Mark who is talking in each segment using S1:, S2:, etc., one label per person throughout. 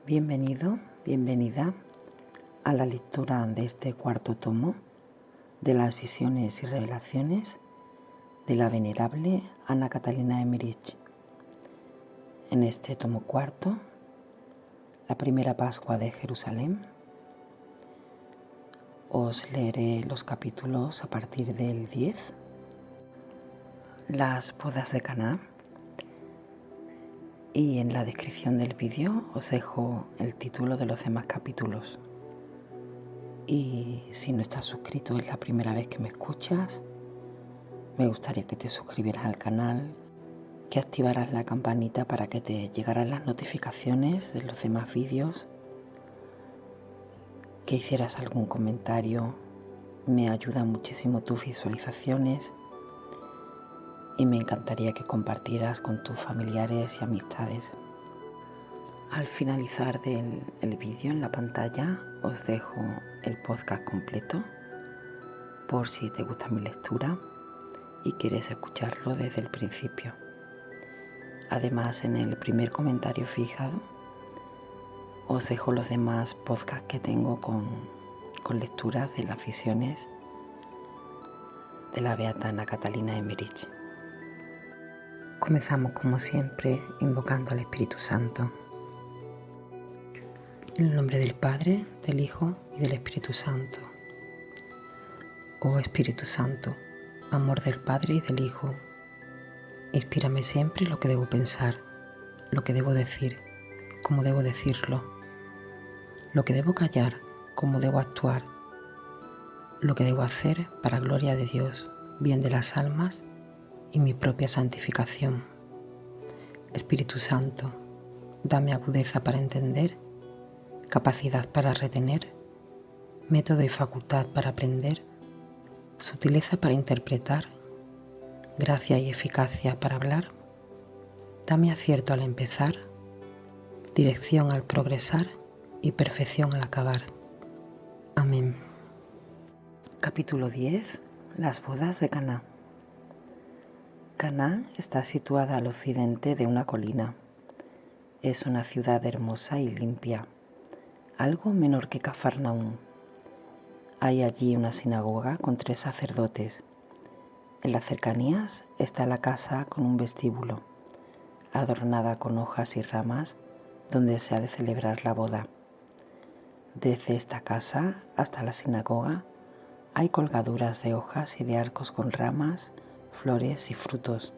S1: Bienvenido, bienvenida a la lectura de este cuarto tomo de las visiones y revelaciones de la venerable Ana Catalina Emmerich. En este tomo cuarto, la primera Pascua de Jerusalén, os leeré los capítulos a partir del 10, las bodas de Caná, y en la descripción del vídeo os dejo el título de los demás capítulos. Y si no estás suscrito, es la primera vez que me escuchas, me gustaría que te suscribieras al canal, que activaras la campanita para que te llegaran las notificaciones de los demás vídeos, que hicieras algún comentario. Me ayudan muchísimo tus visualizaciones y me encantaría que compartieras con tus familiares y amistades. Al finalizar el vídeo en la pantalla os dejo el podcast completo por si te gusta mi lectura y quieres escucharlo desde el principio. Además, en el primer comentario fijado os dejo los demás podcasts que tengo con lecturas de las visiones de la beata Ana Catalina Emmerich. Comenzamos como siempre invocando al Espíritu Santo. En el nombre del Padre, del Hijo y del Espíritu Santo. Oh Espíritu Santo, amor del Padre y del Hijo, inspírame siempre lo que debo pensar, lo que debo decir, cómo debo decirlo, lo que debo callar, cómo debo actuar, lo que debo hacer para gloria de Dios, bien de las almas y mi propia santificación. Espíritu Santo, dame agudeza para entender, capacidad para retener, método y facultad para aprender, sutileza para interpretar, gracia y eficacia para hablar. Dame acierto al empezar, dirección al progresar y perfección al acabar. Amén. Capítulo 10. Las bodas de Caná. Caná está situada al occidente de una colina. Es una ciudad hermosa y limpia, algo menor que Cafarnaúm. Hay allí una sinagoga con 3 sacerdotes. En las cercanías está la casa con un vestíbulo, adornada con hojas y ramas, donde se ha de celebrar la boda. Desde esta casa hasta la sinagoga hay colgaduras de hojas y de arcos con ramas, flores y frutos.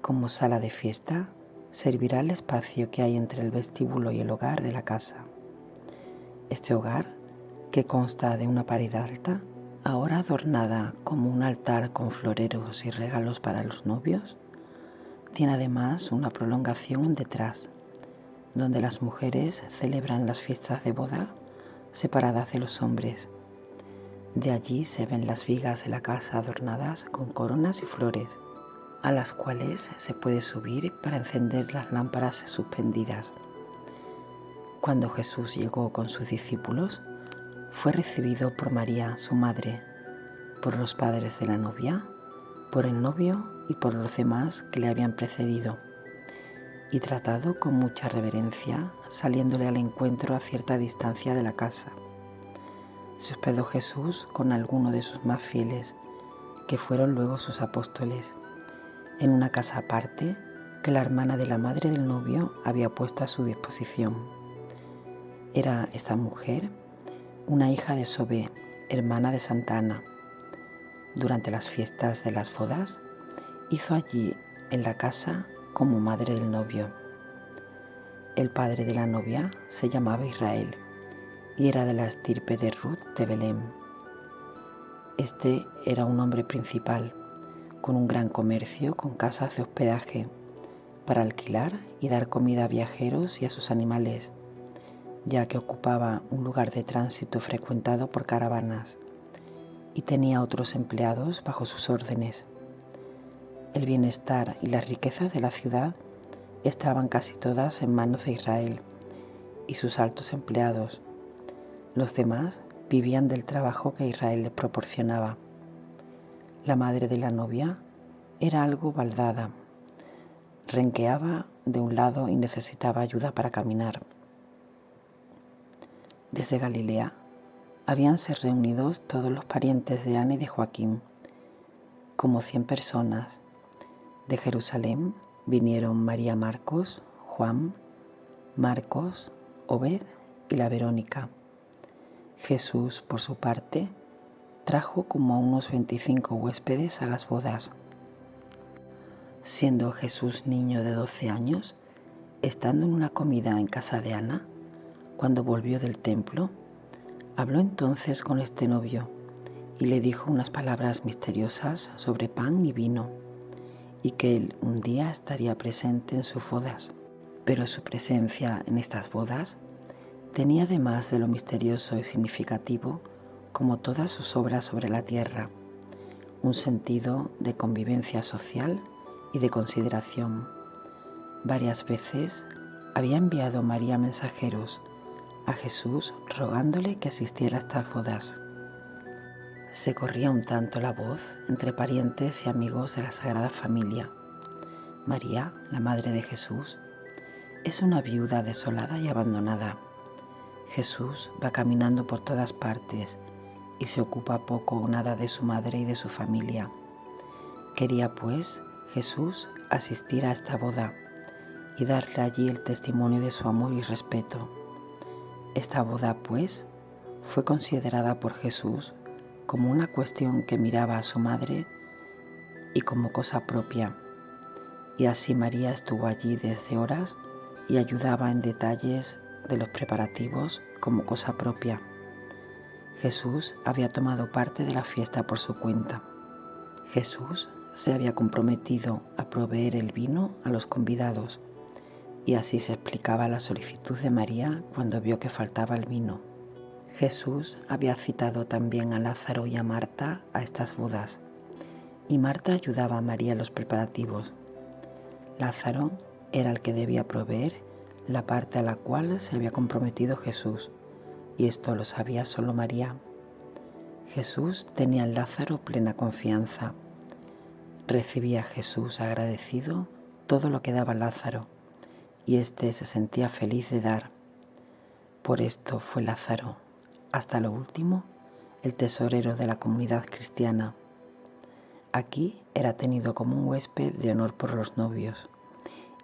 S1: Como sala de fiesta, servirá el espacio que hay entre el vestíbulo y el hogar de la casa. Este hogar, que consta de una pared alta, ahora adornada como un altar con floreros y regalos para los novios, tiene además una prolongación en detrás, donde las mujeres celebran las fiestas de boda separadas de los hombres. De allí se ven las vigas de la casa adornadas con coronas y flores, a las cuales se puede subir para encender las lámparas suspendidas. Cuando Jesús llegó con sus discípulos, fue recibido por María, su madre, por los padres de la novia, por el novio y por los demás que le habían precedido, y tratado con mucha reverencia, saliéndole al encuentro a cierta distancia de la casa. Se hospedó Jesús con alguno de sus más fieles, que fueron luego sus apóstoles, en una casa aparte que la hermana de la madre del novio había puesto a su disposición. Era esta mujer una hija de Sobé, hermana de Santa Ana. Durante las fiestas de las bodas, hizo allí en la casa como madre del novio. El padre de la novia se llamaba Israel y era de la estirpe de Ruth de Belén. Este era un hombre principal, con un gran comercio con casas de hospedaje, para alquilar y dar comida a viajeros y a sus animales, ya que ocupaba un lugar de tránsito frecuentado por caravanas, y tenía otros empleados bajo sus órdenes. El bienestar y las riquezas de la ciudad estaban casi todas en manos de Israel y sus altos empleados. Los demás vivían del trabajo que Israel les proporcionaba. La madre de la novia era algo baldada, renqueaba de un lado y necesitaba ayuda para caminar. Desde Galilea habíanse reunidos todos los parientes de Ana y de Joaquín, como 100 personas. De Jerusalén vinieron María Marcos, Juan, Marcos, Obed y la Verónica. Jesús, por su parte, trajo como a unos 25 huéspedes a las bodas. Siendo Jesús niño de 12 años, estando en una comida en casa de Ana, cuando volvió del templo, habló entonces con este novio y le dijo unas palabras misteriosas sobre pan y vino, y que él un día estaría presente en sus bodas. Pero su presencia en estas bodas tenía, además de lo misterioso y significativo, como todas sus obras sobre la tierra, un sentido de convivencia social y de consideración. Varias veces había enviado María mensajeros a Jesús rogándole que asistiera a estas bodas. Se corría un tanto la voz entre parientes y amigos de la Sagrada Familia. María, la madre de Jesús, es una viuda desolada y abandonada. Jesús va caminando por todas partes y se ocupa poco o nada de su madre y de su familia. Quería, pues, Jesús asistir a esta boda y darle allí el testimonio de su amor y respeto. Esta boda, pues, fue considerada por Jesús como una cuestión que miraba a su madre y como cosa propia. Y así María estuvo allí desde horas y ayudaba en detalles de los preparativos como cosa propia. Jesús había tomado parte de la fiesta por su cuenta. Jesús se había comprometido a proveer el vino a los convidados, y así se explicaba la solicitud de María cuando vio que faltaba el vino. Jesús había citado también a Lázaro y a Marta a estas bodas, y Marta ayudaba a María en los preparativos. Lázaro era el que debía proveer la parte a la cual se había comprometido Jesús, y esto lo sabía solo María. Jesús tenía en Lázaro plena confianza. Recibía a Jesús agradecido todo lo que daba Lázaro, y éste se sentía feliz de dar. Por esto fue Lázaro, hasta lo último, el tesorero de la comunidad cristiana. Aquí era tenido como un huésped de honor por los novios,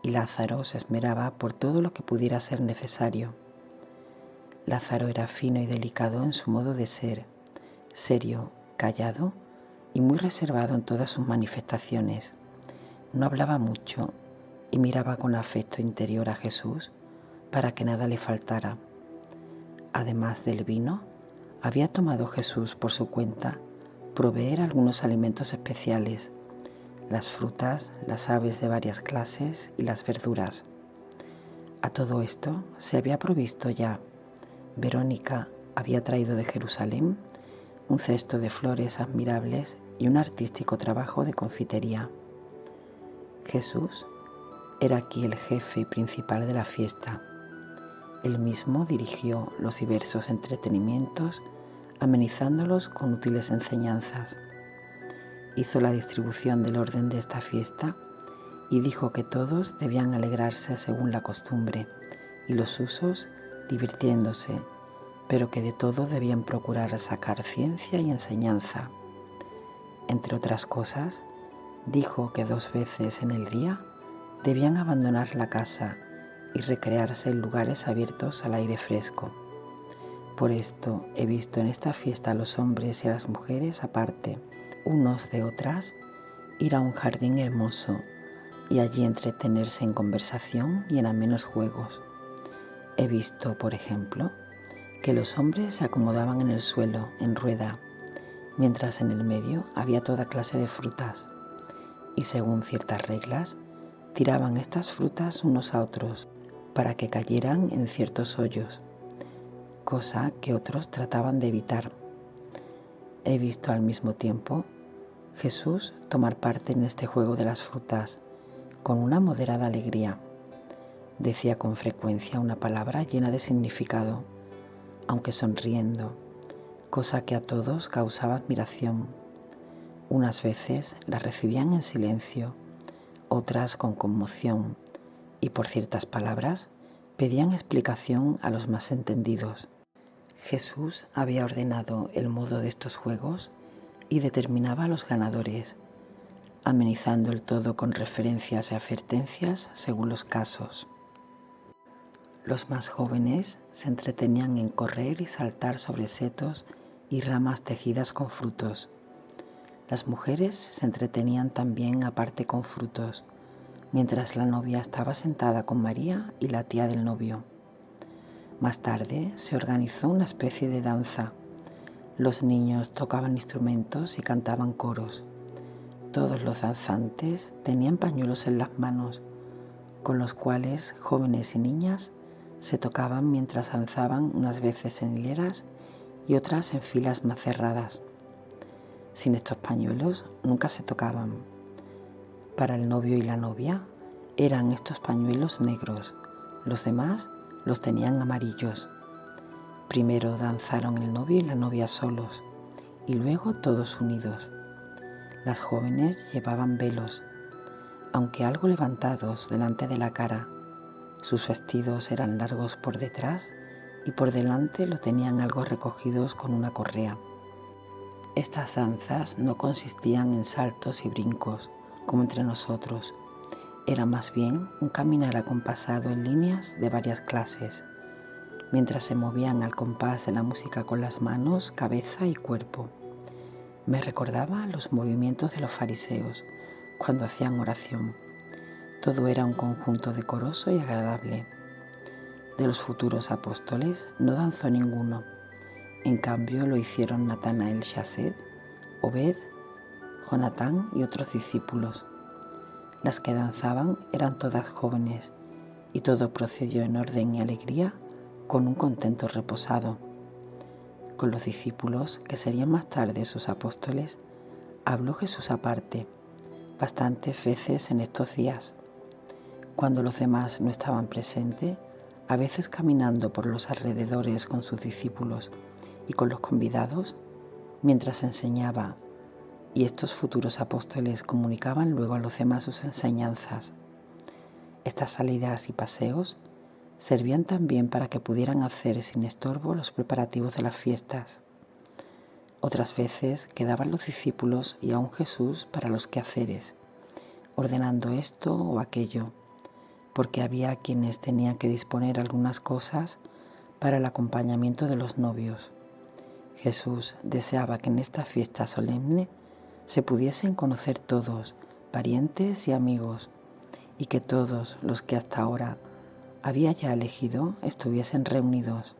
S1: y Lázaro se esmeraba por todo lo que pudiera ser necesario. Lázaro era fino y delicado en su modo de ser, serio, callado y muy reservado en todas sus manifestaciones. No hablaba mucho y miraba con afecto interior a Jesús para que nada le faltara. Además del vino, había tomado Jesús por su cuenta proveer algunos alimentos especiales, las frutas, las aves de varias clases y las verduras. A todo esto se había provisto ya. Verónica había traído de Jerusalén un cesto de flores admirables y un artístico trabajo de confitería. Jesús era aquí el jefe principal de la fiesta. Él mismo dirigió los diversos entretenimientos, amenizándolos con útiles enseñanzas. Hizo la distribución del orden de esta fiesta y dijo que todos debían alegrarse según la costumbre y los usos, divirtiéndose, pero que de todo debían procurar sacar ciencia y enseñanza. Entre otras cosas, dijo que 2 veces en el día debían abandonar la casa y recrearse en lugares abiertos al aire fresco. Por esto he visto en esta fiesta a los hombres y a las mujeres aparte, unos de otras, ir a un jardín hermoso y allí entretenerse en conversación y en amenos juegos. He visto, por ejemplo, que los hombres se acomodaban en el suelo, en rueda, mientras en el medio había toda clase de frutas, y según ciertas reglas, tiraban estas frutas unos a otros para que cayeran en ciertos hoyos, cosa que otros trataban de evitar. He visto al mismo tiempo Jesús tomar parte en este juego de las frutas con una moderada alegría. Decía con frecuencia una palabra llena de significado, aunque sonriendo, cosa que a todos causaba admiración. Unas veces la recibían en silencio, otras con conmoción, y por ciertas palabras pedían explicación a los más entendidos. Jesús había ordenado el modo de estos juegos y determinaba a los ganadores, amenizando el todo con referencias y advertencias según los casos. Los más jóvenes se entretenían en correr y saltar sobre setos y ramas tejidas con frutos. Las mujeres se entretenían también aparte con frutos, mientras la novia estaba sentada con María y la tía del novio. Más tarde se organizó una especie de danza. Los niños tocaban instrumentos y cantaban coros. Todos los danzantes tenían pañuelos en las manos, con los cuales jóvenes y niñas se tocaban mientras danzaban, unas veces en hileras y otras en filas más cerradas. Sin estos pañuelos nunca se tocaban. Para el novio y la novia eran estos pañuelos negros, los demás los tenían amarillos. Primero danzaron el novio y la novia solos y luego todos unidos. Las jóvenes llevaban velos, aunque algo levantados delante de la cara. Sus vestidos eran largos por detrás y por delante lo tenían algo recogidos con una correa. Estas danzas no consistían en saltos y brincos, como entre nosotros. Era más bien un caminar acompasado en líneas de varias clases, mientras se movían al compás de la música con las manos, cabeza y cuerpo. Me recordaba los movimientos de los fariseos cuando hacían oración. Todo era un conjunto decoroso y agradable. De los futuros apóstoles no danzó ninguno. En cambio lo hicieron Natanael Shazed, Obed, Jonatán y otros discípulos. Las que danzaban eran todas jóvenes y todo procedió en orden y alegría con un contento reposado. Con los discípulos, que serían más tarde sus apóstoles, habló Jesús aparte, bastantes veces en estos días. Cuando los demás no estaban presentes, a veces caminando por los alrededores con sus discípulos y con los convidados, mientras enseñaba, y estos futuros apóstoles comunicaban luego a los demás sus enseñanzas. Estas salidas y paseos servían también para que pudieran hacer sin estorbo los preparativos de las fiestas. Otras veces quedaban los discípulos y aún Jesús para los quehaceres, ordenando esto o aquello, porque había quienes tenían que disponer algunas cosas para el acompañamiento de los novios. Jesús deseaba que en esta fiesta solemne se pudiesen conocer todos, parientes y amigos, y que todos los que hasta ahora había ya elegido estuviesen reunidos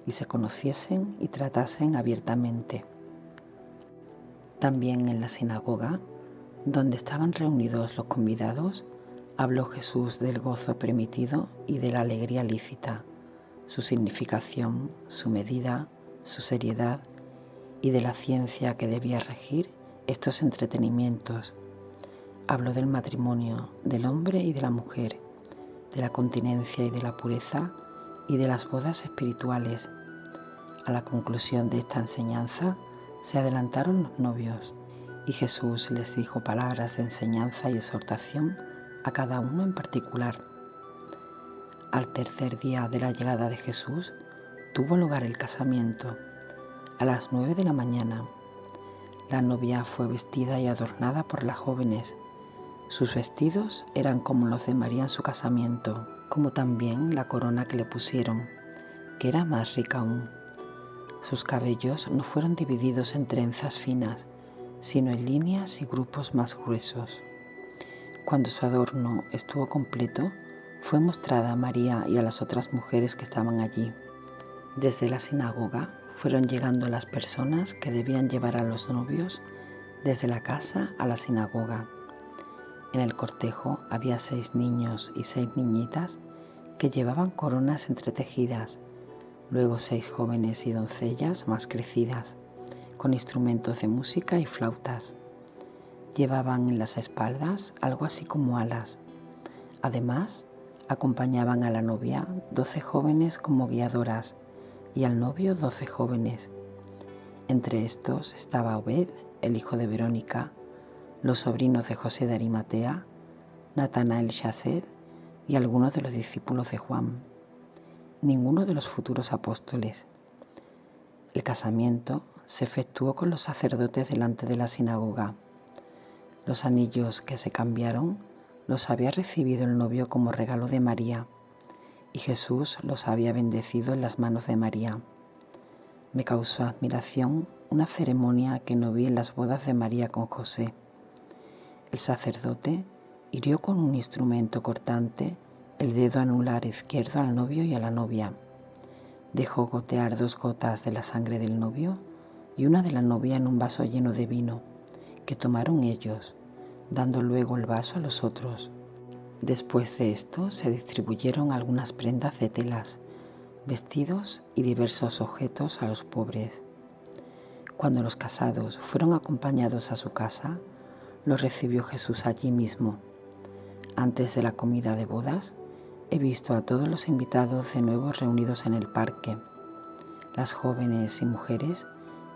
S1: y se conociesen y tratasen abiertamente. También en la sinagoga, donde estaban reunidos los convidados, habló Jesús del gozo permitido y de la alegría lícita, su significación, su medida, su seriedad y de la ciencia que debía regir estos entretenimientos. Habló del matrimonio, del hombre y de la mujer, de la continencia y de la pureza y de las bodas espirituales. A la conclusión de esta enseñanza se adelantaron los novios y Jesús les dijo palabras de enseñanza y exhortación a cada uno en particular. Al tercer día de la llegada de Jesús tuvo lugar el casamiento, a las 9 de la mañana. La novia fue vestida y adornada por las jóvenes. Sus vestidos eran como los de María en su casamiento, como también la corona que le pusieron, que era más rica aún. Sus cabellos no fueron divididos en trenzas finas, sino en líneas y grupos más gruesos. Cuando su adorno estuvo completo, fue mostrada a María y a las otras mujeres que estaban allí. Desde la sinagoga fueron llegando las personas que debían llevar a los novios desde la casa a la sinagoga. En el cortejo había 6 niños y 6 niñitas que llevaban coronas entretejidas, luego 6 jóvenes y doncellas más crecidas, con instrumentos de música y flautas. Llevaban en las espaldas algo así como alas. Además, acompañaban a la novia 12 jóvenes como guiadoras y al novio 12 jóvenes. Entre estos estaba Obed, el hijo de Verónica, los sobrinos de José de Arimatea, Natanael Shazed y algunos de los discípulos de Juan. Ninguno de los futuros apóstoles. El casamiento se efectuó con los sacerdotes delante de la sinagoga. Los anillos que se cambiaron los había recibido el novio como regalo de María, y Jesús los había bendecido en las manos de María. Me causó admiración una ceremonia que no vi en las bodas de María con José. El sacerdote hirió con un instrumento cortante el dedo anular izquierdo al novio y a la novia. Dejó gotear 2 gotas de la sangre del novio y una de la novia en un vaso lleno de vino, que tomaron ellos, dando luego el vaso a los otros. Después de esto se distribuyeron algunas prendas de telas, vestidos y diversos objetos a los pobres. Cuando los casados fueron acompañados a su casa, los recibió Jesús allí mismo. Antes de la comida de bodas, he visto a todos los invitados de nuevo reunidos en el parque. Las jóvenes y mujeres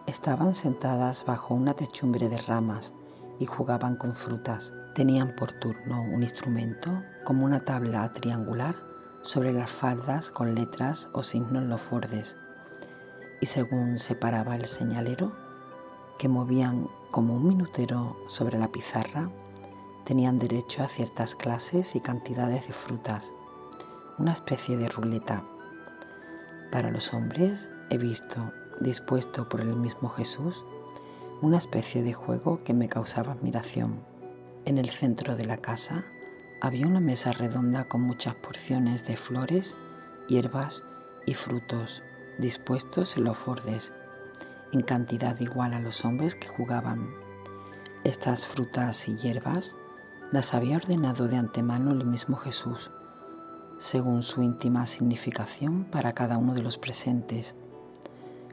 S1: estaban sentadas bajo una techumbre de ramas y jugaban con frutas. Tenían por turno un instrumento como una tabla triangular sobre las faldas con letras o signos en los bordes, y según se paraba el señalero, que movían como un minutero sobre la pizarra, tenían derecho a ciertas clases y cantidades de frutas, una especie de ruleta. Para los hombres he visto, dispuesto por el mismo Jesús, una especie de juego que me causaba admiración. En el centro de la casa había una mesa redonda con muchas porciones de flores, hierbas y frutos dispuestos en los bordes, en cantidad igual a los hombres que jugaban. Estas frutas y hierbas las había ordenado de antemano el mismo Jesús, según su íntima significación para cada uno de los presentes.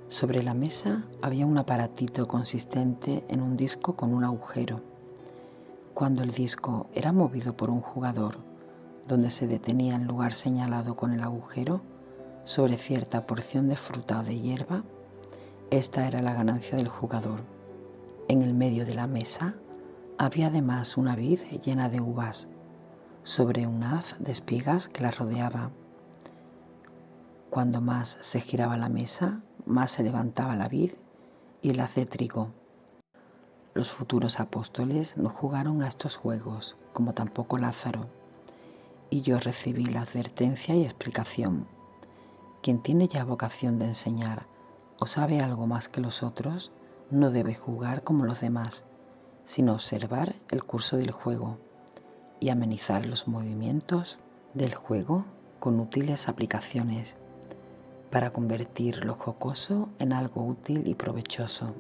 S1: Sobre la mesa había un aparatito consistente en un disco con un agujero. Cuando el disco era movido por un jugador, donde se detenía en lugar señalado con el agujero, sobre cierta porción de fruta o de hierba, esta era la ganancia del jugador. En el medio de la mesa había además una vid llena de uvas, sobre un haz de espigas que la rodeaba. Cuando más se giraba la mesa, más se levantaba la vid y el haz de trigo. Los futuros apóstoles no jugaron a estos juegos, como tampoco Lázaro, y yo recibí la advertencia y explicación. Quien tiene ya vocación de enseñar o sabe algo más que los otros, no debe jugar como los demás, sino observar el curso del juego y amenizar los movimientos del juego con útiles aplicaciones, para convertir lo jocoso en algo útil y provechoso.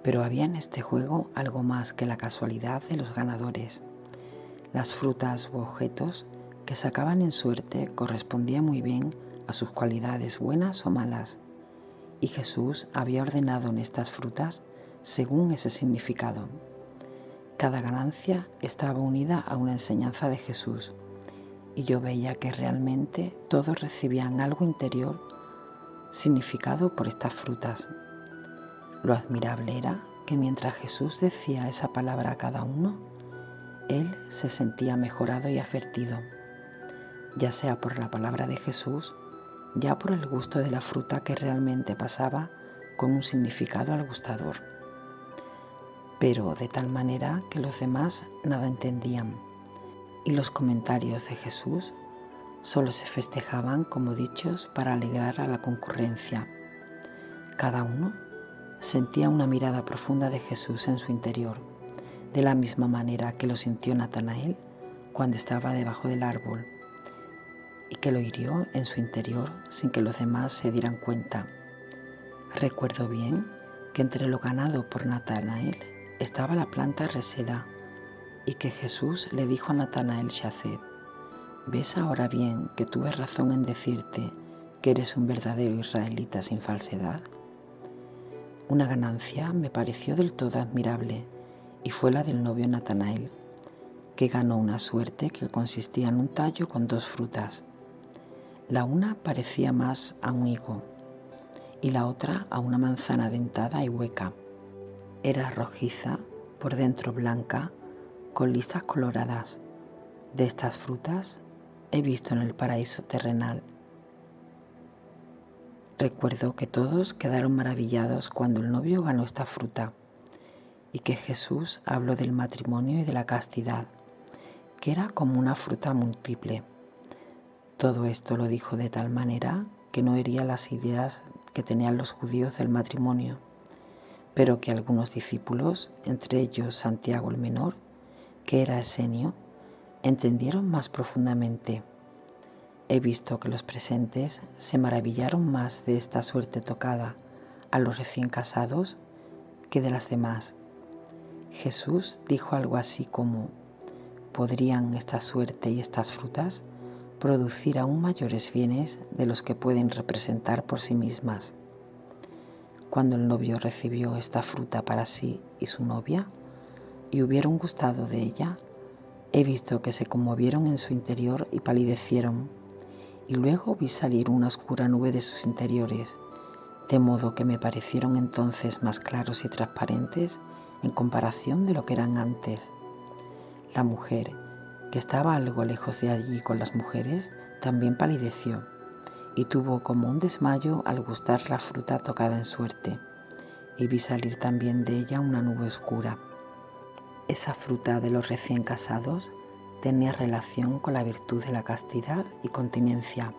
S1: Pero había en este juego algo más que la casualidad de los ganadores. Las frutas u objetos que sacaban en suerte correspondían muy bien a sus cualidades buenas o malas, y Jesús había ordenado en estas frutas según ese significado. Cada ganancia estaba unida a una enseñanza de Jesús, y yo veía que realmente todos recibían algo interior significado por estas frutas. Lo admirable era que mientras Jesús decía esa palabra a cada uno, él se sentía mejorado y advertido, ya sea por la palabra de Jesús, ya por el gusto de la fruta que realmente pasaba con un significado al gustador, pero de tal manera que los demás nada entendían, y los comentarios de Jesús solo se festejaban como dichos para alegrar a la concurrencia. Cada uno sentía una mirada profunda de Jesús en su interior, de la misma manera que lo sintió Natanael cuando estaba debajo del árbol, y que lo hirió en su interior sin que los demás se dieran cuenta. Recuerdo bien que entre lo ganado por Natanael estaba la planta Reseda, y que Jesús le dijo a Natanael Shaced: «¿Ves ahora bien que tuve razón en decirte que eres un verdadero israelita sin falsedad?» Una ganancia me pareció del todo admirable, y fue la del novio Natanael, que ganó una suerte que consistía en un tallo con 2 frutas. La una parecía más a un higo, y la otra a una manzana dentada y hueca. Era rojiza, por dentro blanca, con listas coloradas. De estas frutas he visto en el paraíso terrenal. Recuerdo que todos quedaron maravillados cuando el novio ganó esta fruta y que Jesús habló del matrimonio y de la castidad, que era como una fruta múltiple. Todo esto lo dijo de tal manera que no hería las ideas que tenían los judíos del matrimonio, pero que algunos discípulos, entre ellos Santiago el menor, que era esenio, entendieron más profundamente. He visto que los presentes se maravillaron más de esta suerte tocada a los recién casados que de las demás. Jesús dijo algo así como: ¿podrían esta suerte y estas frutas producir aún mayores bienes de los que pueden representar por sí mismas? Cuando el novio recibió esta fruta para sí y su novia, y hubieron gustado de ella, he visto que se conmovieron en su interior y palidecieron, y luego vi salir una oscura nube de sus interiores, de modo que me parecieron entonces más claros y transparentes en comparación de lo que eran antes. La mujer, que estaba algo lejos de allí con las mujeres, también palideció, y tuvo como un desmayo al gustar la fruta tocada en suerte, y vi salir también de ella una nube oscura. Esa fruta de los recién casados tenía relación con la virtud de la castidad y continencia.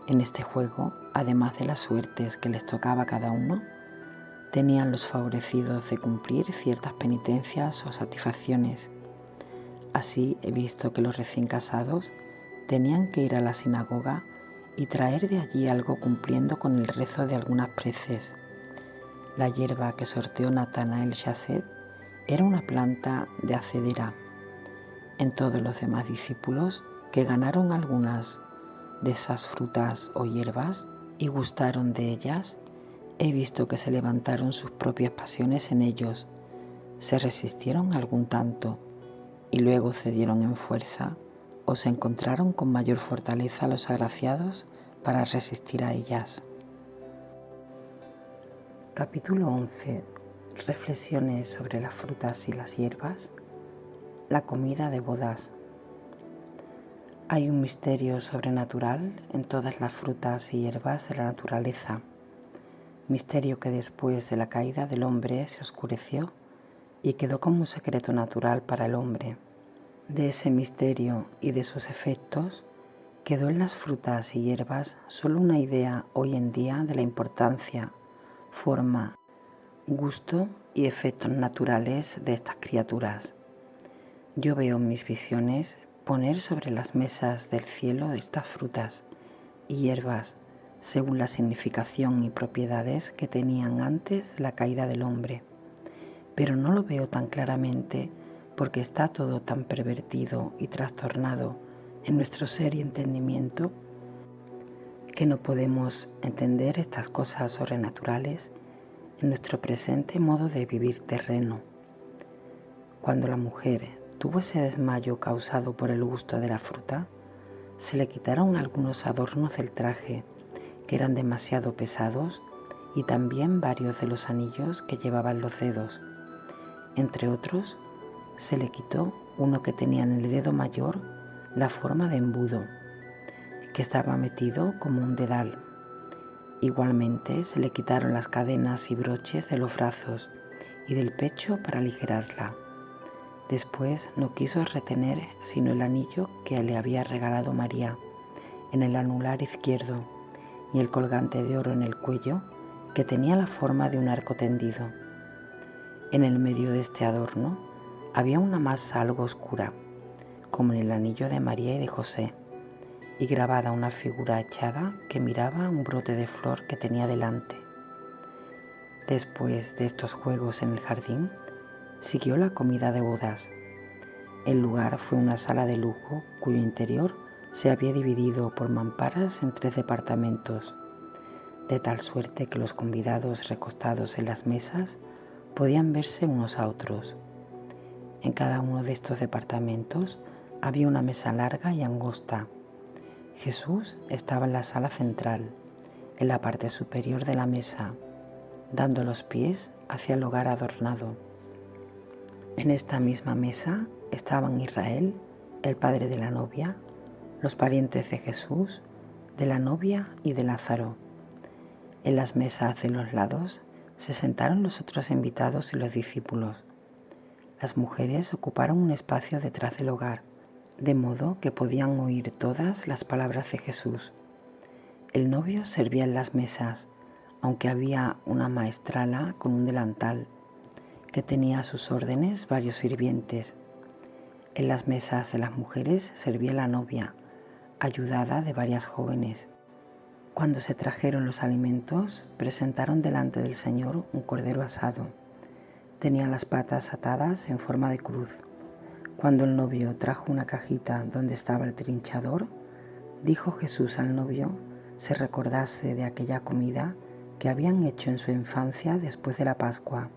S1: En este juego, además de las suertes que les tocaba a cada uno, tenían los favorecidos de cumplir ciertas penitencias o satisfacciones. Así he visto que los recién casados tenían que ir a la sinagoga y traer de allí algo cumpliendo con el rezo de algunas preces. La hierba que sorteó Natanael Shacet era una planta de acedera. En todos los demás discípulos que ganaron algunas de esas frutas o hierbas y gustaron de ellas, he visto que se levantaron sus propias pasiones en ellos, se resistieron algún tanto y luego cedieron en fuerza o se encontraron con mayor fortaleza los agraciados para resistir a ellas. Capítulo 11. Reflexiones sobre las frutas y las hierbas. La comida de bodas. Hay un misterio sobrenatural en todas las frutas y hierbas de la naturaleza, misterio que después de la caída del hombre se oscureció y quedó como un secreto natural para el hombre. De ese misterio y de sus efectos quedó en las frutas y hierbas solo una idea hoy en día de la importancia, forma, gusto y efectos naturales de estas criaturas. Yo veo en mis visiones poner sobre las mesas del cielo estas frutas y hierbas según la significación y propiedades que tenían antes de la caída del hombre, pero no lo veo tan claramente porque está todo tan pervertido y trastornado en nuestro ser y entendimiento que no podemos entender estas cosas sobrenaturales en nuestro presente modo de vivir terreno. Cuando la mujer tuvo ese desmayo causado por el gusto de la fruta, se le quitaron algunos adornos del traje que eran demasiado pesados y también varios de los anillos que llevaban los dedos. Entre otros, se le quitó uno que tenía en el dedo mayor la forma de embudo, que estaba metido como un dedal. Igualmente se le quitaron las cadenas y broches de los brazos y del pecho para aligerarla. Después no quiso retener sino el anillo que le había regalado María en el anular izquierdo y el colgante de oro en el cuello que tenía la forma de un arco tendido. En el medio de este adorno había una masa algo oscura, como en el anillo de María y de José, y grabada una figura echada que miraba un brote de flor que tenía delante. Después de estos juegos en el jardín, siguió la comida de bodas. El lugar fue una sala de lujo cuyo interior se había dividido por mamparas en 3 departamentos, de tal suerte que los convidados recostados en las mesas podían verse unos a otros. En cada uno de estos departamentos había una mesa larga y angosta. Jesús estaba en la sala central, en la parte superior de la mesa, dando los pies hacia el hogar adornado. En esta misma mesa estaban Israel, el padre de la novia, los parientes de Jesús, de la novia y de Lázaro. En las mesas de los lados se sentaron los otros invitados y los discípulos. Las mujeres ocuparon un espacio detrás del hogar, de modo que podían oír todas las palabras de Jesús. El novio servía en las mesas, aunque había una maestrala con un delantal, que tenía a sus órdenes varios sirvientes. En las mesas de las mujeres servía la novia, ayudada de varias jóvenes. Cuando se trajeron los alimentos, presentaron delante del Señor un cordero asado. Tenía las patas atadas en forma de cruz. Cuando el novio trajo una cajita donde estaba el trinchador, dijo Jesús al novio se recordase de aquella comida que habían hecho en su infancia después de la Pascua,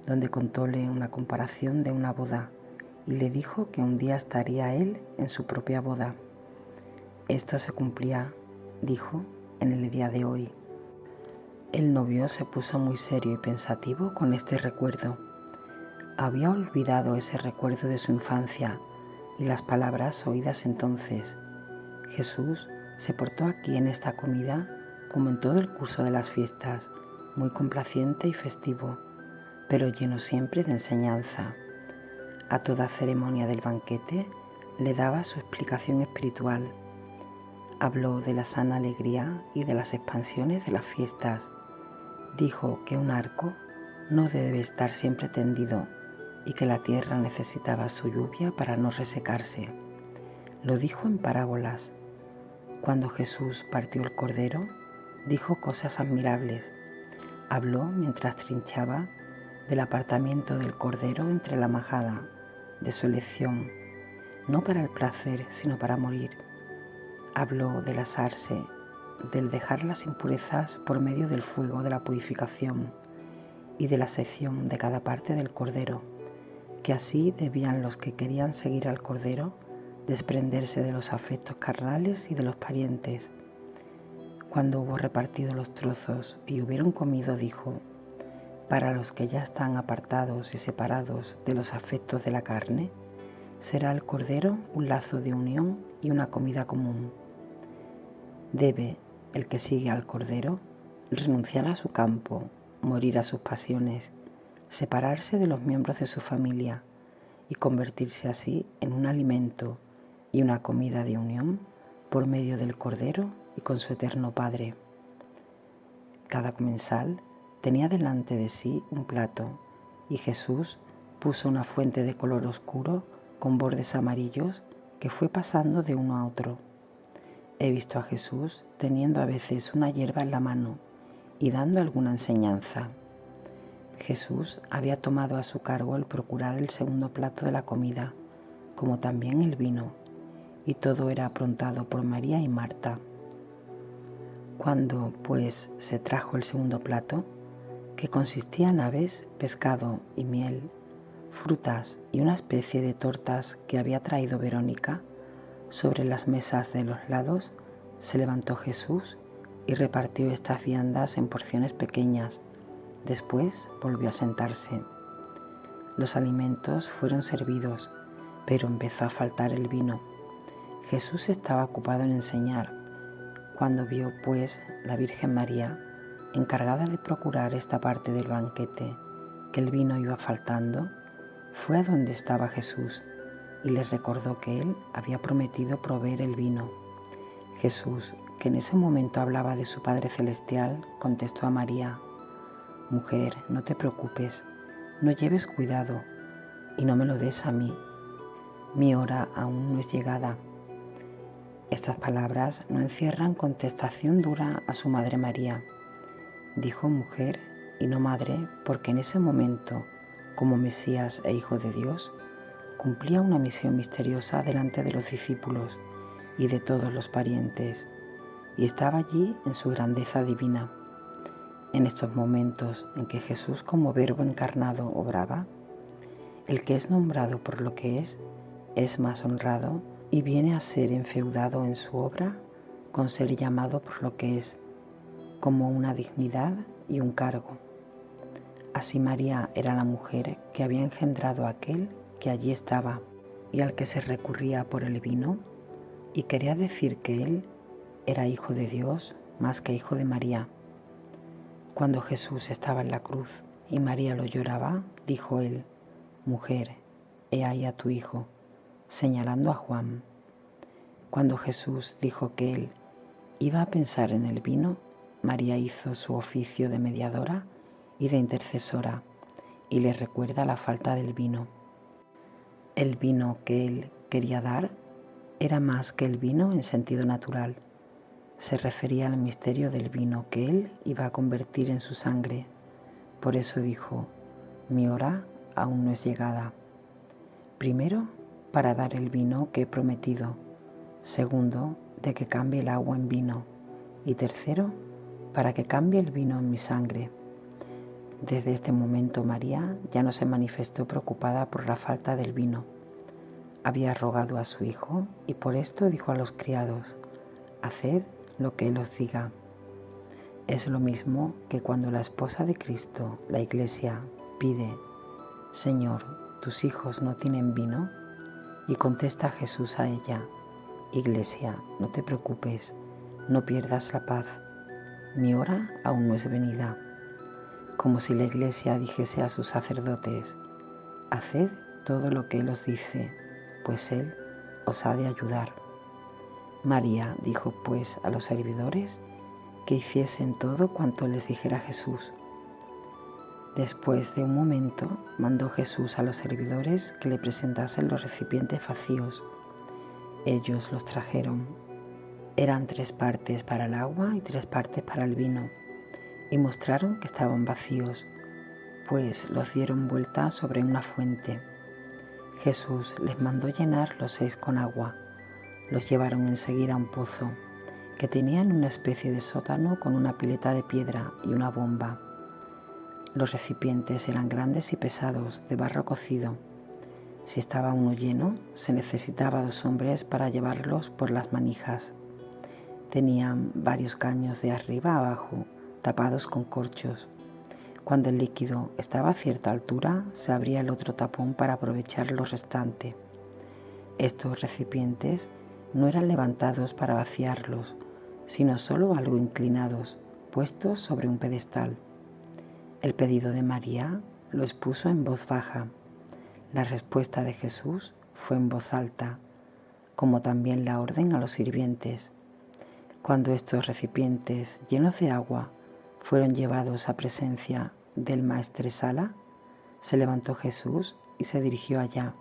S1: donde contóle una comparación de una boda y le dijo que un día estaría él en su propia boda. Esto se cumplía, dijo, en el día de hoy. El novio se puso muy serio y pensativo con este recuerdo. Había olvidado ese recuerdo de su infancia y las palabras oídas entonces. Jesús se portó aquí en esta comida como en todo el curso de las fiestas, muy complaciente y festivo, pero lleno siempre de enseñanza. A toda ceremonia del banquete le daba su explicación espiritual. Habló de la sana alegría y de las expansiones de las fiestas. Dijo que un arco no debe estar siempre tendido y que la tierra necesitaba su lluvia para no resecarse. Lo dijo en parábolas. Cuando Jesús partió el cordero, dijo cosas admirables. Habló mientras trinchaba del apartamiento del cordero entre la majada, de su elección, no para el placer, sino para morir. Habló del asarse, del dejar las impurezas por medio del fuego de la purificación y de la sección de cada parte del cordero, que así debían los que querían seguir al cordero desprenderse de los afectos carnales y de los parientes. Cuando hubo repartido los trozos y hubieron comido, dijo: para los que ya están apartados y separados de los afectos de la carne, será el cordero un lazo de unión y una comida común. Debe el que sigue al cordero renunciar a su campo, morir a sus pasiones, separarse de los miembros de su familia y convertirse así en un alimento y una comida de unión por medio del cordero y con su eterno Padre. Cada comensal tenía delante de sí un plato y Jesús puso una fuente de color oscuro con bordes amarillos que fue pasando de uno a otro. He visto a Jesús teniendo a veces una hierba en la mano y dando alguna enseñanza. Jesús había tomado a su cargo el procurar el segundo plato de la comida, como también el vino, y todo era aprontado por María y Marta. Cuando, pues, se trajo el segundo plato, que consistía en aves, pescado y miel, frutas y una especie de tortas que había traído Verónica, sobre las mesas de los lados se levantó Jesús y repartió estas viandas en porciones pequeñas. Después volvió a sentarse. Los alimentos fueron servidos, pero empezó a faltar el vino. Jesús estaba ocupado en enseñar. Cuando vio, pues, la Virgen María, encargada de procurar esta parte del banquete, que el vino iba faltando, fue a donde estaba Jesús y le recordó que él había prometido proveer el vino. Jesús, que en ese momento hablaba de su Padre Celestial, contestó a María: «Mujer, no te preocupes, no lleves cuidado y no me lo des a mí. Mi hora aún no es llegada». Estas palabras no encierran contestación dura a su Madre María. Dijo mujer y no madre porque en ese momento, como Mesías e Hijo de Dios, cumplía una misión misteriosa delante de los discípulos y de todos los parientes, y estaba allí en su grandeza divina. En estos momentos en que Jesús como Verbo encarnado obraba, el que es nombrado por lo que es más honrado y viene a ser enfeudado en su obra con ser llamado por lo que es, como una dignidad y un cargo. Así María era la mujer que había engendrado a aquel que allí estaba y al que se recurría por el vino, y quería decir que él era hijo de Dios más que hijo de María. Cuando Jesús estaba en la cruz y María lo lloraba, dijo él: «Mujer, he ahí a tu hijo», señalando a Juan. Cuando Jesús dijo que él iba a pensar en el vino, María hizo su oficio de mediadora y de intercesora y le recuerda la falta del vino. El vino que él quería dar era más que el vino en sentido natural. Se refería al misterio del vino que él iba a convertir en su sangre. Por eso dijo: «Mi hora aún no es llegada». Primero, para dar el vino que he prometido. Segundo, de que cambie el agua en vino. Y tercero, para que cambie el vino en mi sangre. Desde este momento María ya no se manifestó preocupada por la falta del vino. Había rogado a su hijo y por esto dijo a los criados: «Haced lo que él os diga». Es lo mismo que cuando la esposa de Cristo, la Iglesia, pide: «Señor, tus hijos no tienen vino», y contesta Jesús a ella: «Iglesia, no te preocupes, no pierdas la paz, mi hora aún no es venida». Como si la Iglesia dijese a sus sacerdotes: «Haced todo lo que Él os dice, pues Él os ha de ayudar». María dijo pues a los servidores que hiciesen todo cuanto les dijera Jesús. Después de un momento mandó Jesús a los servidores que le presentasen los recipientes vacíos. Ellos los trajeron. Eran 3 partes para el agua y 3 partes para el vino, y mostraron que estaban vacíos, pues los dieron vuelta sobre una fuente. Jesús les mandó llenar los 6 con agua. Los llevaron enseguida a un pozo, que tenía en una especie de sótano con una pileta de piedra y una bomba. Los recipientes eran grandes y pesados, de barro cocido. Si estaba uno lleno, se necesitaba 2 hombres para llevarlos por las manijas. Tenían varios caños de arriba a abajo, tapados con corchos. Cuando el líquido estaba a cierta altura, se abría el otro tapón para aprovechar lo restante. Estos recipientes no eran levantados para vaciarlos, sino solo algo inclinados, puestos sobre un pedestal. El pedido de María lo expuso en voz baja. La respuesta de Jesús fue en voz alta, como también la orden a los sirvientes. Cuando estos recipientes llenos de agua fueron llevados a presencia del maestresala, se levantó Jesús y se dirigió allá.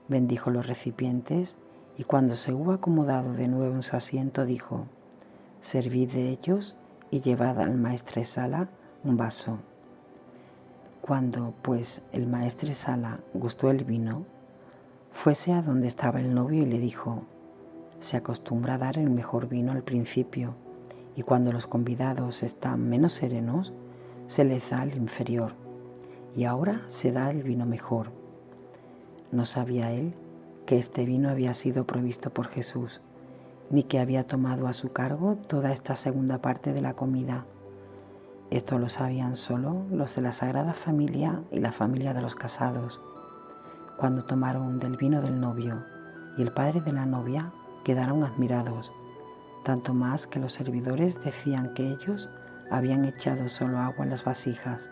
S1: Bendijo los recipientes y cuando se hubo acomodado de nuevo en su asiento dijo: «Servid de ellos y llevad al maestresala un vaso». Cuando, pues, el maestresala gustó el vino, fuese a donde estaba el novio y le dijo: «Se acostumbra a dar el mejor vino al principio, y cuando los convidados están menos serenos, se les da el inferior, y ahora se da el vino mejor». No sabía él que este vino había sido provisto por Jesús, ni que había tomado a su cargo toda esta segunda parte de la comida. Esto lo sabían solo los de la Sagrada Familia y la familia de los casados. Cuando tomaron del vino del novio y el padre de la novia quedaron admirados, tanto más que los servidores decían que ellos habían echado solo agua en las vasijas.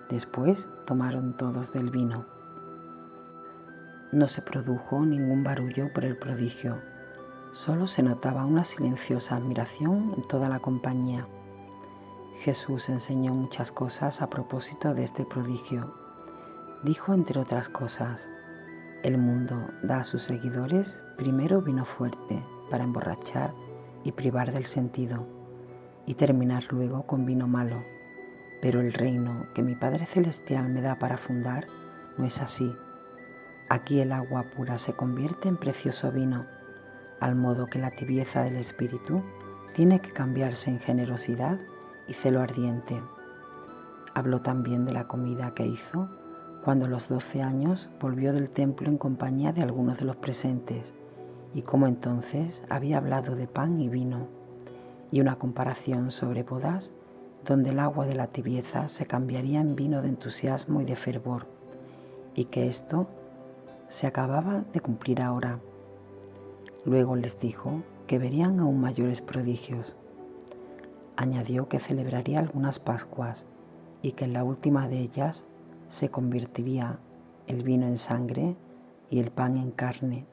S1: Después tomaron todos del vino. No se produjo ningún barullo por el prodigio, solo se notaba una silenciosa admiración en toda la compañía. Jesús enseñó muchas cosas a propósito de este prodigio. Dijo, entre otras cosas: «El mundo da a sus seguidores primero vino fuerte para emborrachar y privar del sentido, y terminar luego con vino malo. Pero el reino que mi Padre Celestial me da para fundar no es así. Aquí el agua pura se convierte en precioso vino, al modo que la tibieza del espíritu tiene que cambiarse en generosidad y celo ardiente». Habló también de la comida que hizo cuando a los 12 años volvió del templo en compañía de algunos de los presentes, y cómo entonces había hablado de pan y vino, y una comparación sobre bodas, donde el agua de la tibieza se cambiaría en vino de entusiasmo y de fervor, y que esto se acababa de cumplir ahora. Luego les dijo que verían aún mayores prodigios. Añadió que celebraría algunas Pascuas y que en la última de ellas se convertiría el vino en sangre y el pan en carne,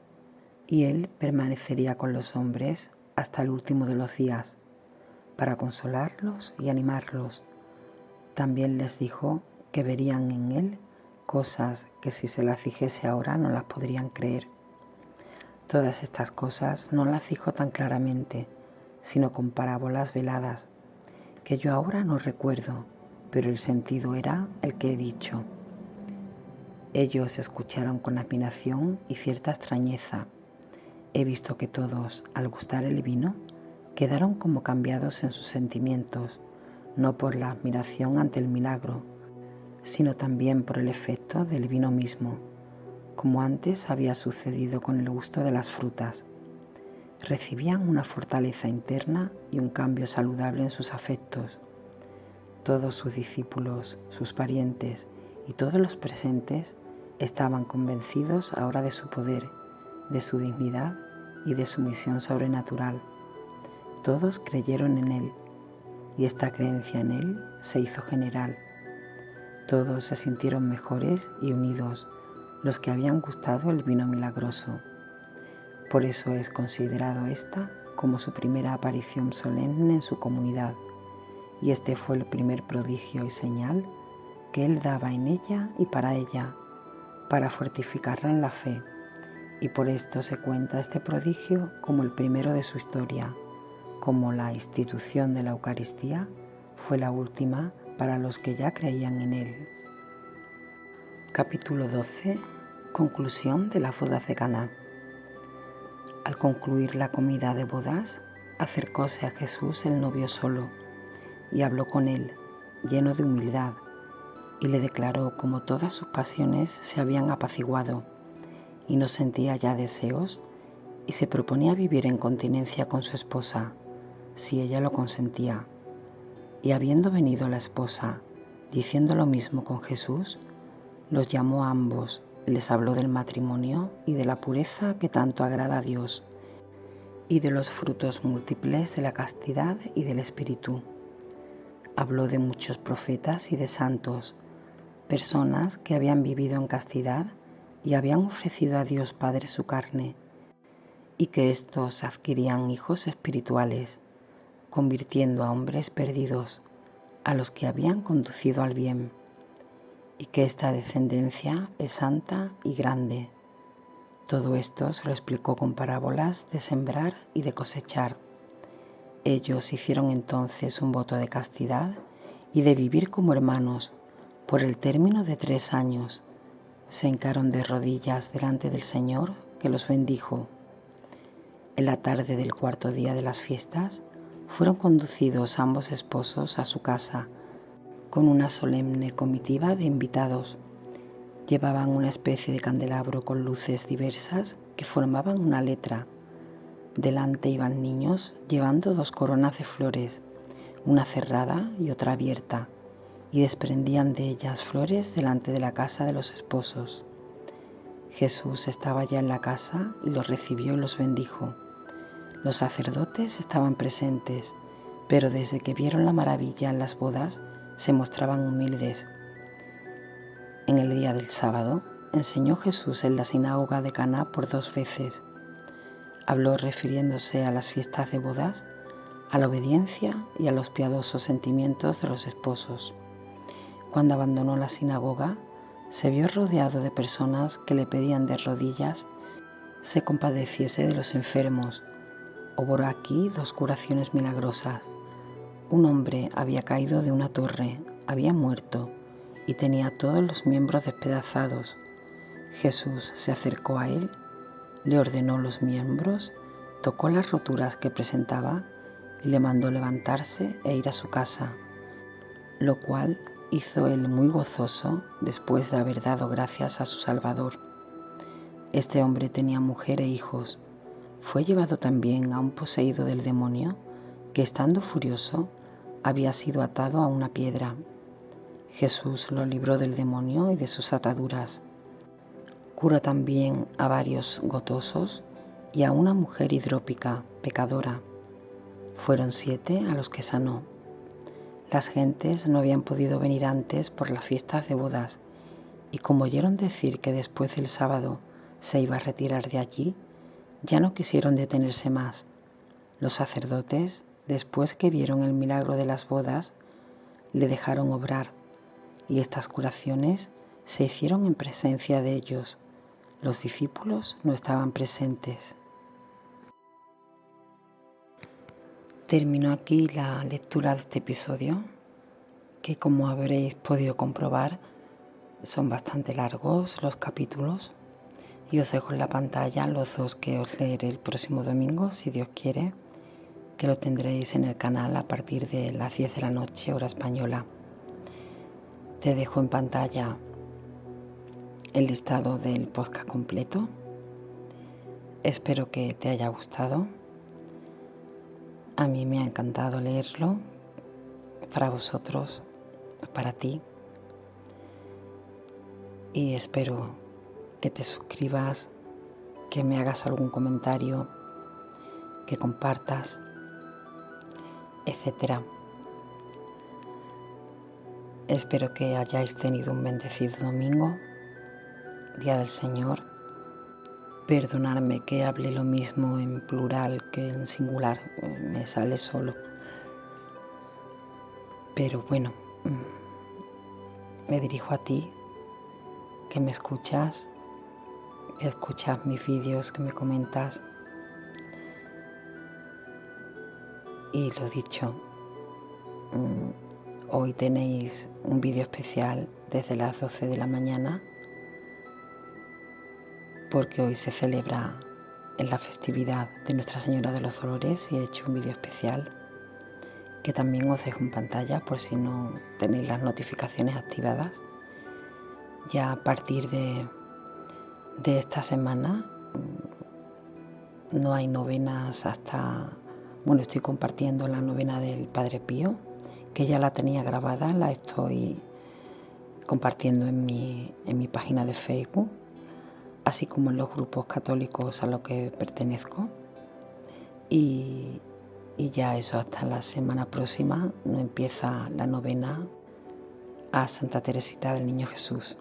S1: y él permanecería con los hombres hasta el último de los días, para consolarlos y animarlos. También les dijo que verían en él cosas que si se las dijese ahora no las podrían creer. Todas estas cosas no las dijo tan claramente, sino con parábolas veladas, que yo ahora no recuerdo, pero el sentido era el que he dicho. Ellos escucharon con admiración y cierta extrañeza. He visto que todos, al gustar el vino, quedaron como cambiados en sus sentimientos, no por la admiración ante el milagro, sino también por el efecto del vino mismo, como antes había sucedido con el gusto de las frutas. Recibían una fortaleza interna y un cambio saludable en sus afectos. Todos sus discípulos, sus parientes y todos los presentes estaban convencidos ahora de su poder, de su dignidad y de su misión sobrenatural. Todos creyeron en él, y esta creencia en él se hizo general. Todos se sintieron mejores y unidos, los que habían gustado el vino milagroso. Por eso es considerado esta como su primera aparición solemne en su comunidad, y este fue el primer prodigio y señal que él daba en ella y para ella, para fortificarla en la fe, y por esto se cuenta este prodigio como el primero de su historia, como la institución de la Eucaristía fue la última para los que ya creían en él. Capítulo 12. Conclusión de las bodas de Caná. Al concluir la comida de bodas, acercóse a Jesús el novio solo, y habló con él, lleno de humildad, y le declaró cómo todas sus pasiones se habían apaciguado, y no sentía ya deseos, y se proponía vivir en continencia con su esposa, si ella lo consentía. Y habiendo venido la esposa, diciendo lo mismo con Jesús, los llamó a ambos, les habló del matrimonio y de la pureza que tanto agrada a Dios, y de los frutos múltiples de la castidad y del Espíritu. Habló de muchos profetas y de santos, personas que habían vivido en castidad y habían ofrecido a Dios Padre su carne, y que éstos adquirían hijos espirituales, convirtiendo a hombres perdidos, a los que habían conducido al bien, y que esta descendencia es santa y grande. Todo esto se lo explicó con parábolas de sembrar y de cosechar. Ellos hicieron entonces un voto de castidad y de vivir como hermanos por el término de 3 años. Se hincaron de rodillas delante del Señor, que los bendijo. En la tarde del 4.º día de las fiestas, fueron conducidos ambos esposos a su casa, con una solemne comitiva de invitados. Llevaban una especie de candelabro con luces diversas que formaban una letra. Delante iban niños llevando 2 coronas de flores, una cerrada y otra abierta, y desprendían de ellas flores delante de la casa de los esposos. Jesús estaba ya en la casa y los recibió y los bendijo. Los sacerdotes estaban presentes, pero desde que vieron la maravilla en las bodas, se mostraban humildes. En el día del sábado, enseñó Jesús en la sinagoga de Caná por 2 veces. Habló refiriéndose a las fiestas de bodas, a la obediencia y a los piadosos sentimientos de los esposos. Cuando abandonó la sinagoga, se vio rodeado de personas que le pedían de rodillas se compadeciese de los enfermos. Obró aquí 2 curaciones milagrosas. Un hombre había caído de una torre, había muerto y tenía todos los miembros despedazados. Jesús se acercó a él, le ordenó los miembros, tocó las roturas que presentaba y le mandó levantarse e ir a su casa, lo cual hizo él muy gozoso después de haber dado gracias a su Salvador. Este hombre tenía mujer e hijos. Fue llevado también a un poseído del demonio que, estando furioso, había sido atado a una piedra. Jesús lo libró del demonio y de sus ataduras. Curó también a varios gotosos y a una mujer hidrópica, pecadora. Fueron 7 a los que sanó, Las gentes no habían podido venir antes por las fiestas de bodas, y como oyeron decir que después del sábado se iba a retirar de allí, ya no quisieron detenerse más. Los sacerdotes, después que vieron el milagro de las bodas, le dejaron obrar, y estas curaciones se hicieron en presencia de ellos. Los discípulos no estaban presentes. Termino aquí la lectura de este episodio, que como habréis podido comprobar, son bastante largos los capítulos, y os dejo en la pantalla los dos que os leeré el próximo domingo, si Dios quiere, que lo tendréis en el canal a partir de las 10 de la noche, hora española. Te dejo en pantalla el listado del podcast completo. Espero que te haya gustado. A mí me ha encantado leerlo, para vosotros, para ti. Y espero que te suscribas, que me hagas algún comentario, que compartas, etc. Espero que hayáis tenido un bendecido domingo, Día del Señor. Perdonadme que hable lo mismo en plural que en singular, me sale solo. Pero bueno, me dirijo a ti, que me escuchas, que escuchas mis vídeos, que me comentas. Y lo dicho, hoy tenéis un vídeo especial desde las 12 de la mañana, porque hoy se celebra en la festividad de Nuestra Señora de los Dolores y he hecho un vídeo especial que también os dejo en pantalla por si no tenéis las notificaciones activadas. Ya a partir de esta semana no hay novenas hasta... Bueno, estoy compartiendo la novena del Padre Pío, que ya la tenía grabada, la estoy compartiendo en mi página de Facebook, así como en los grupos católicos a los que pertenezco. Y ya eso, hasta la semana próxima no empieza la novena a Santa Teresita del Niño Jesús.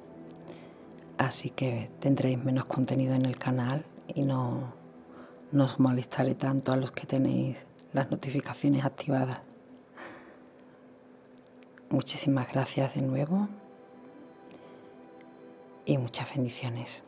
S1: Así que tendréis menos contenido en el canal y no os molestaré tanto a los que tenéis las notificaciones activadas. Muchísimas gracias de nuevo y muchas bendiciones.